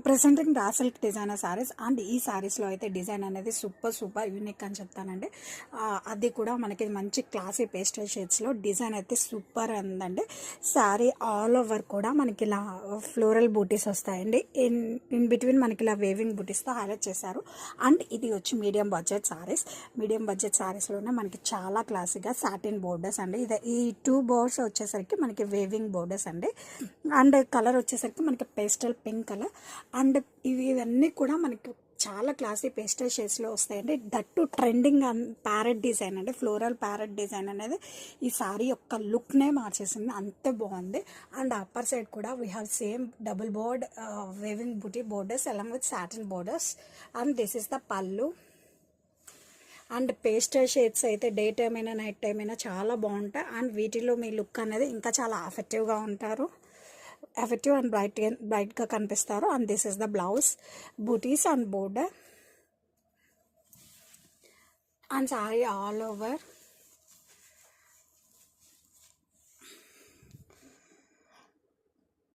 Presenting raw silk designer saris. And ఈ శారీస్లో అయితే డిజైన్ అనేది సూపర్ యూనిక్ అని చెప్తానండి. అది కూడా మనకి మంచి క్లాసీ పేస్టల్ షేడ్స్లో డిజైన్ అయితే సూపర్ ఉందండి. శారీ ఆల్ ఓవర్ కూడా మనకి ఇలా ఫ్లోరల్ బూటీస్ వస్తాయండి. ఇన్ బిట్వీన్ మనకి ఇలా వేవింగ్ బూటీస్తో హైలైట్ చేశారు. అండ్ ఇది వచ్చి మీడియం బడ్జెట్ శారీస్లోనే మనకి చాలా క్లాసీగా సాటిన్ బోర్డర్స్ అండి. ఈ 2 బోర్డ్స్ వచ్చేసరికి మనకి వేవింగ్ బోర్డర్స్ అండి. అండ్ కలర్ వచ్చేసరికి మనకి పేస్టల్ పింక్ కలర్. అండ్ ఇవన్నీ కూడా మనకి చాలా క్లాసీ పేస్టల్ షేడ్స్లో వస్తాయండి. దట్టు ట్రెండింగ్ ప్యారెట్ డిజైన్ అండి. ఫ్లోరల్ ప్యారెట్ డిజైన్ అనేది ఈ సారీ యొక్క లుక్నే మార్చేసింది, అంతే బాగుంది. అండ్ అప్పర్ సైడ్ కూడా we have same double board weaving buti borders along with satin borders. And this is the pallu. And pastel shades అయితే డే టైం అయినా నైట్ టైం అయినా చాలా బాగుంటాయి. అండ్ వీటిలో మీ లుక్ అనేది ఇంకా చాలా ఎఫెక్టివ్గా ఉంటారు, ఎఫెక్టివ్ అండ్ బ్రైట్గా కనిపిస్తారు. And this is the blouse, butis and border. And sari all over